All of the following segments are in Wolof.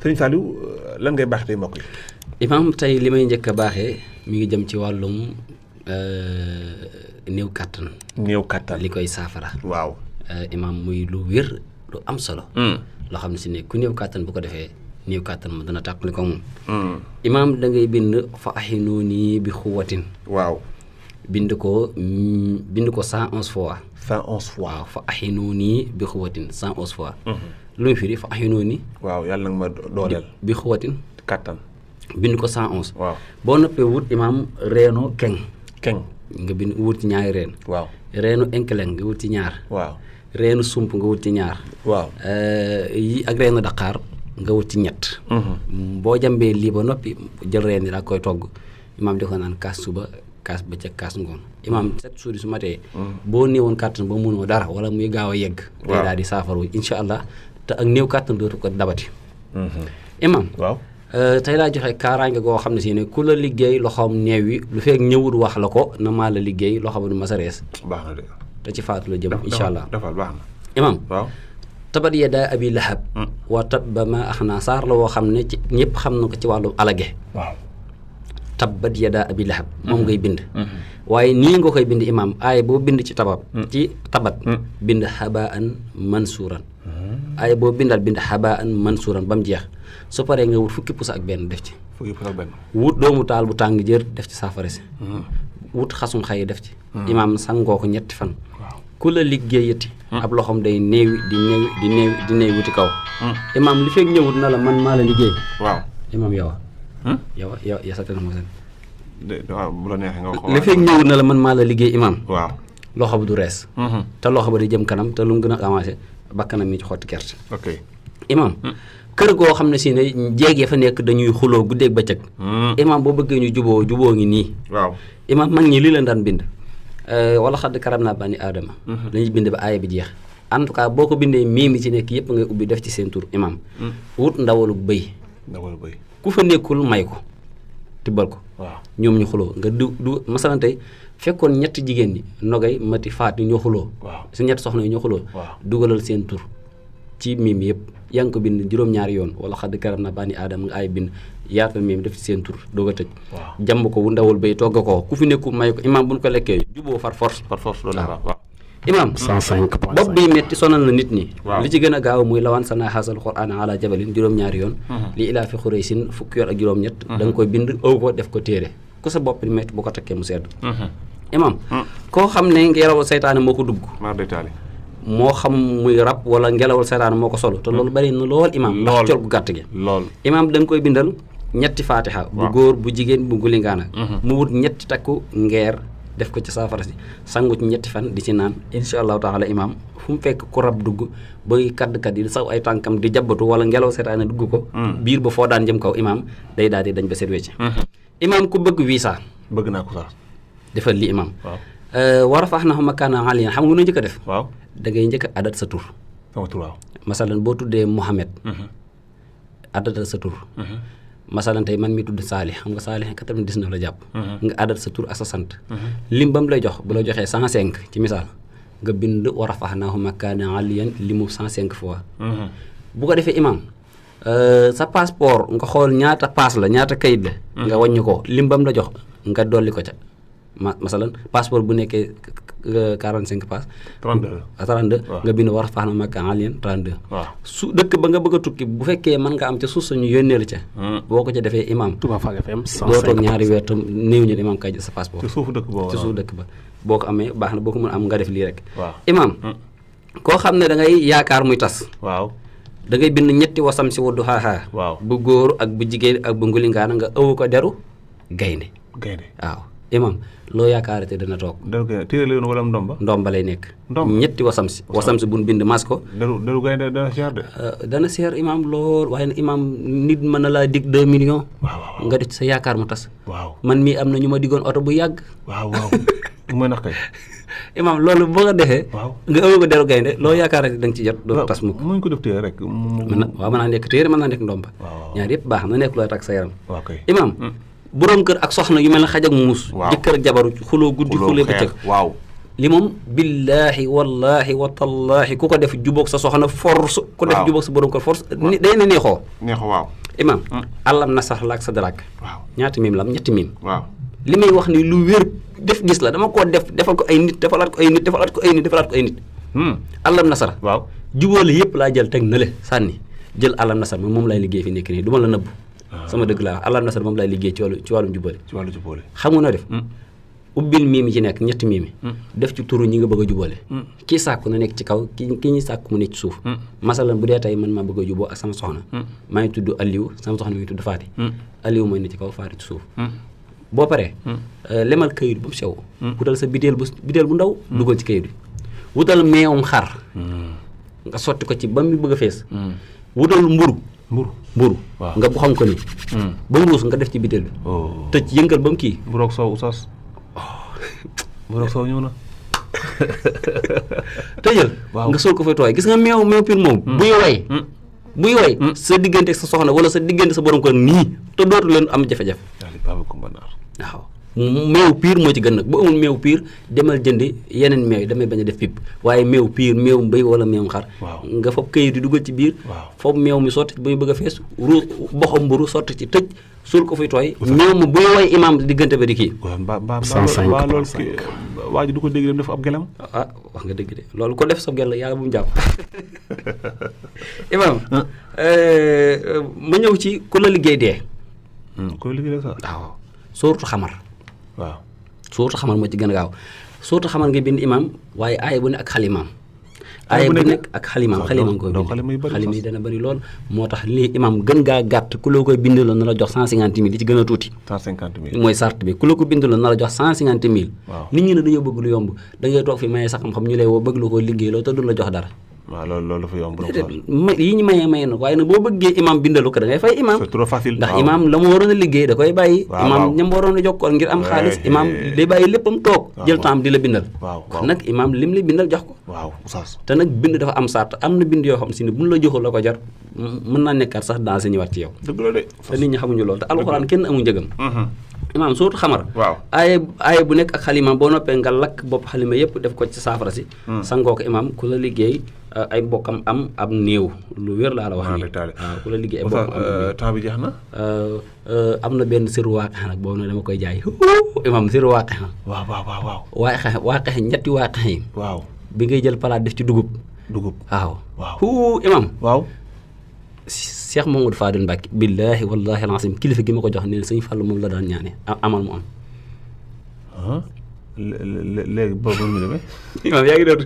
Serigne Saliou lan ngay baax tey mbokk yi. imaam tey li may njëkk a baaxee mi ngi jëm ci wàllum néew kàttan. néew kàttan li koy saafara. waaw imaam muy lu wér lu am solo. loo xam ne si ne ku néew kàttan bu ko defee néew kàttan ma dana tàqali ko moom. imaam da ngay bind fa ahinooni bi xuwatin. waaw bind ko 111 fois. 111 fois waaw fa ahinooni bi xuwatin 111 fois. lu muy firi fa ahinooni. waaw yàlla nag ma dooleel. bi xuwatin. kàttan. bind ko 111. waaw boo noppee wut imaam reeno keng. keng nga bind wut ci ñaari reen. waaw reenu enkeleng nga wut ci ñaar. waaw reenu sump nga wut ci ñaar. waaw yi ak reenu daqaar nga wut ci ñett. boo jambee lii ba noppi jël reen yi daa koy togg imaam di ko naan kaas suba kaas bëccëg kaas ngoon imaam 7 jours su matee. boo néewoon kàttan ba mënoo dara wala muy gaaw a yegg. day daal di saafaru incha allah te ak néew kàttan dootu ko dabati. imaam waaw tey laa joxe kaaraange goo xam ne si ne ku la liggéey loxoom neew yi lu fekk ñëwut wax la ko na maa la liggéey loxoom du ma sa rees. baax na de. te ci faatu la jëm incha allah defal baax na. imaam waaw tabat yadaa abi lahab. wa tabba ma axnaa saar la woo xam ne ci ñëpp xam na ko ci wàllu alage. waaw tabbat yadaa abi lahab. moom ngay bind. waaye nii nga koy bind imaam aaya boo bind ci tabat. bind habaan mansuuran. aaya boo bindal bind habaan mansuuran ba mu jeex. su paree nga wut fukki pusa ak benn def ci. fukki pusa ak benn. wut doomu taal bu tàng jër def ci saafara si. wut xasum xay def ci. imaam sangoo ko ñetti fan. ku la liggéeyati. ab loxoom day néewi di néewi wuti kaw. imaam li fekk ñëwut na la man maa la liggéey. waaw imaam yow sa téléphone. waaw bu la neexee nga wax. li fekk ñëwut na la man maa la liggéey imaam. waaw loxo bi du rees. te loxo ba di jëm kanam te lu mu gën a avancé bakkanam mi ci xotti gerte. ok imaam. kër goo xam ne si ne jéegee fa nekk dañuy xuloo guddeeg bëccëg. imaam boo bëggee ñu juboo ngi nii. waaw imaam mag ñi lii leen daan bind. wala xadd karam naa bani aadama. dañuy bind ba aaya bi jeex. en tout cas boo ko bindee mii mi ci nekk yëpp ngay ubbi def ci seen tur imaam. wut ndawalu bëy. ku fa nekkul may ko tibbal ko. waaw ñoom ñu xuloo nga du masalan tey fekkoon ñetti jigéen ñi nogay mati faat yi ñoo xuloo. waaw su ñetti soxna yi ñoo xuloo. dugalal seen tur ci miim yëpp. yaa ngi ko bind juróom-ñaari yoon wala xadd karam na bani aadama nga ay bind yaatal miim def ci seen tur doog a tëj. jàmb ko wu ndawal bay togg ko ku fi nekku may ko imaam bu ñu ko lekkee juboo far force. loolu la waaw. imaam 105 point bopp bi metti sonal na nit ñi. waaw li ci gën a gaaw muy lawaan sana xaasal qur'aan ala jabalin juróom-ñaari yoon. li ilaa fi xuraysin fukki yoon ak juróom-ñett. da nga koy bind ëw ko def ko téere ku sa bopp di metti bu ko takkee mu sedd. imaam koo xam ne ngelaw seytaane moo ko dugg. moo xam muy rab wala ngelawal seytaane moo ko solo te loolu bari na lool imaam ndax col gu gàtt gi lool imaam da nga koy bindal ñetti faatiha bu góor bu jigéen bu gulingaana mu wut ñetti takku ngeer def ko ci saafara si sangu ci ñetti fan di ci naan insha allahu taala imaam fu mu fekk ku rab dugg bay kadd-kadd yi saw ay tànkam di jabbatu wala ngelaw seytaane dugg ko biir ba foo daan jëm kaw imaam day daal di dañ ba seet wecc imaam ku bëgg visa bëgg naa ko sax defal li imaam war a faax na xam makaana aliyan xam nga nu njëkk a def waaw da ngay njëkk a adat sa tur. sama tur waaw. masalan boo tuddee Mohamed. adatal sa tur. masalan tey man mi tudd Salih xam nga Salih 99 la jàpp. nga adat sa tur ak sa sant. lim ba mu lay jox bu la joxee 105 ci misaal nga bind wa rafa'naahu makaanan aliyyan limu 105 fois. bu ko defee imam sa passeport nga xool ñaata paas la ñaata kayit la. nga wàññi ko lim ba mu la jox nga dolli ko ca masalan passeport bu nekkee. 45 pass 32 nga bind war a faax na makkaan alien 32 waaw su dëkk ba nga bëgg a tukki bu fekkee mën nga am ca suuf suñu yónnee la ca boo ko ca defee imam Touba Fall FM doo toog ñaari weer tam néew ñu imam kay jël sa passeport ci suufu dëkk ba boo ko amee baax na boo ko mën am nga def lii rek waaw imam koo xam ne da ngay yaakaar muy tas waaw da ngay bind ñetti wasam si waddu xaaxaa waaw bu góor ak bu jigéen ak bu ngulingaana nga ëw ko deru gaynde waaw imam loo yaakaarate dana toog. deru gaynde téere la wala ndomba lay nekk. ñetti wasam si buñ bind mas ko. deru gaynde dana seer de. dana seer imam lool waaye nag imam nit mën na laa dig 2 millions. waaw nga def sa yaakaar mu tas. waaw man mii am na ñu ma diggoon oto bu yàgg. waaw mooy nax kay. imam loolu boo ko defee. waaw nga ëw ko deru gaynde loo yaakaarate da nga ci jot. doo tas mukk mën ko def téere rek. mën naa nekk téere mën naa nekk ndomba. ñaar yëpp baax na nekk looy tak sa yaram. imam borom kër ak soxna yu mel ne xaj ak muus. waaw jëkkër ak jabaru xuloo guddi xuloo bëccëg. waaw li moom billaahi wallaahi watallaahi ku ko def jubóog sa soxna force ku def jubóog sa borom ko force ni day na neexoo waaw imaam àllam na sax laak sa daraak waaw ñaata miim la am ñetti miim waaw li may wax ni lu wér def gis la dama koo defal ko ay nit defalaat ko ay nit defalaat ko ay nit defalaat ko ay nit àllam na sara waaw jubóole yëpp laa jël teg na le sànni jël àllam na sara moom lay liggéey fi nekk nii du ma la nëbb sama dëgg laa àllam na sara moom lay liggéey ci wàllum jubóole xam nga noo def ubbil mii mi ci nekk ñetti mii mi def ci turu ñi nga bëgg a jubóole kii sàkku na nekk ci kaw ki ñi sàkku mu nekk ci suuf masalan bu dee tey man maa bëgg a juboo ak sama soxna maa ngi tudd Aliou sama soxna mi ngi tudd Faati Aliou mooy ne ci kaw Faati ci suuf boo paree lemal këyit bu mu sew wutal sa biteel bu ndaw dugal ci këyit bi wutal meewum xar nga sotti ko ci ba mu bëgg a fees wutal mburu nga bu xam ko ni ba mu ruus nga def ci biteel bi tëj yëngal ba mu kii mburoog soow oustaz mburoog soow ñëw na tëjal nga sol ko fay tooy gis nga meew pir moom buy way sa diggante ak sa soxna wala sa diggante sa borom ko nii te dootu leen am jafe-jafe waaw meew piir moo ci gën nag bu amul meew piir demal jëndi yeneen meew yi damay bañ a def pipp waaye meew piir meew mbéy wala meew xar nga foog këyit di dugal ci biir foofu meew mi sotti ba ñu bëgg a fees boxam mburu sotti ci tëj suul ko fi tooy meew mi buy way imaam diggante ba di kii ba loolu waa ji du ko dégg dem def ab gelam wax nga dëgg de loolu ko def sa gel yàlla bu mu jàpp imaam ma ñëw ci ku la liggéey dee waaw sóoratu xamar waaw sóoratu xamar moo ci gën a gaaw sóoratu xamar nga bind imaam waaye aaya bu ne ak xalimaam aaya bu nekk ak xalimaam koy bind xalima yi dana bëri lool moo tax lii imaam gën gaa gàtt ku la koy bind la na la jox 150 000 li ci gën a tuuti 150 000 mooy sart bi ku la ko bind la na la jox 150 000 nit ñi ne dañoo bëgg lu yomb da ngay toog fi mayee sa xam-xam ñu lay woo bëgg la koo liggéey loolu te du la jox dara waaw loolu dafa yomb yi ñu mayee nag waaye nag boo bëggee imam bindalu ko da ngay fay imam c'est trop facile ndax imam la mu waroon a liggéey da koy bàyyi imam ñam waroon a jokkool ngir am xaalis imam day bàyyi léppam toog jël temps di la bindal kon nag imam lim li bindal jox ko te nag bind dafa am sart am na bind yoo xam si ne buñ la joxul la ko jar mën naa nekkaat sax dansé ñëwaat ci yow dëgg la de te nit ñi xamuñu loolu te alxuraan kenn amu njëgam imaam sootu xamar waaw aaye bu nekk ak xalima boo noppee nga lakk bopp xalima yëpp def ko ci saafara si sangoo ko imaam ku la liggéey ay mbokkam am ab néew lu wér laa la wax nii waaw ku la liggéey ay mbokkam am temps bi jeex na am na benn siru waaqe nag boobu nag dama koy jaay imaam siru waaqe waaw waaqe ñetti waaqe yi waaw bi ngay jël palaat def ci dugub waaw imaam waaw Cheikh Mamadou Fadil Mbacke billaahi wallaahi alazim kilifa gi ma ko jox ne sëñ Fallu moom la daan ñaane amal mu am léegi boobu mu demee imaam yaa ngi doon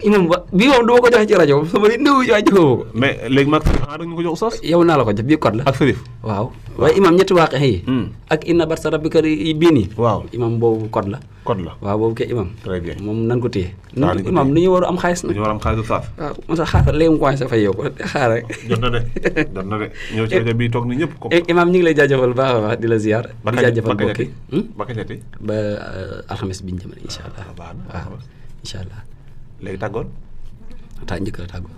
imaam bii moom du ma ko joxe ci rajo sama li néew yaa joxoo ko mais léegi mag xanaa dañu ko jox oustaz yow naa la ko jox bii code la ak Serif waaw waaye imaam ñetti waaqe yi ak inna barsa rabbika bii nii waaw imaam boobu code la waaw boobu kay imaam très bien moom nan ko téye imaam dañu war a am xaalis nag dañu war a am xaalis oustaz waaw man sax xaaral léegi mu commencé fay yow ko xaar rek jot na de ñëw ci rajo bi toog ni ñëpp ko imaam ñu ngi lay jaajëfal baax a baax di la ziar di jaajëfal mbokki ba kañati ba alxames bi ñu jëmale incha allah waaw incha allah léegi tàggoon njëkk la tàggoo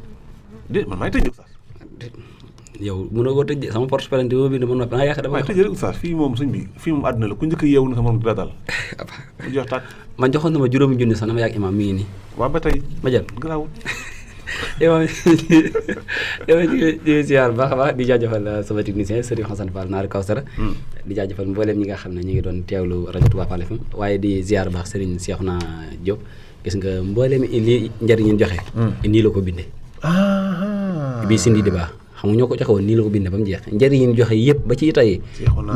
déet man maay tëj oustaz yow mënoo ko tëj sama porte plainte bi ma bind ma noppi nga yaakaar dama tëj rek oustaz fii moom sëñ bi fii moom àdduna la ku njëkk yeewu na sa moom dina dal mu jox tàkk man joxoon na ma juróomi junni sax na ma yàgg imaam mi ngi nii waaw ba tey ma jël garaawul imaam ñu ngi ziar baax a baax di jaajëfal sama technicien Serigne Hassane Fall Naar Kawsara di jaajëfal mbooleem ñi nga xam ne ñu ngi doon teewlu rajo Touba Fall FM waaye di ziar baax Serigne Cheikhouna Diop gis nga mbooleem lii njëriñ joxe nii la ko bindee bii sindi di baax xam nga ñoo ko joxe woon nii la ko bindee ba mu jeex njëriñ joxe yëpp ba ci tey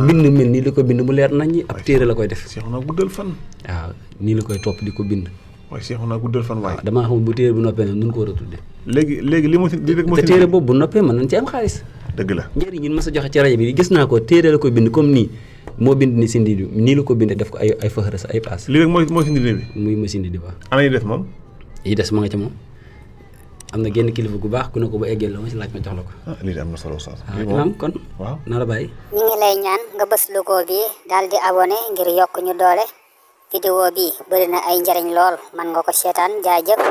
bind mel nii la ko bind mu leer nañ ñi ab téere la koy def Cheikhouna guddal fan waaw nii la koy topp di ko bind waaye Cheikhouna guddal fan waaye damaa xamul bu téere bu noppee nag nun ko war a tuddee léegi li rek moo te téere boobu bu noppee mën nañ ci am xaalis dëgg la njëriñ ñun mas a joxe ci rajo bi gis naa ko téere la koy bind comme nii moo bind ni sindi di nii la ko bindee def ko ay fëxërës ay paas lii rek mooy sindi bi muy ma sindi di baax ana yi des moom yi des ma nga ca moom am na genn kilifa gu baax ku ne ko ba eggee la ma si laaj ma jox la ko lii de am na solo sax imaam kon waaw naa la bàyyi ñu ngi lay ñaan nga bës logo bi daal di abonné ngir yokk ñu doole vidéo bi bëri na ay njariñ lool man nga ko seetaan jaajëf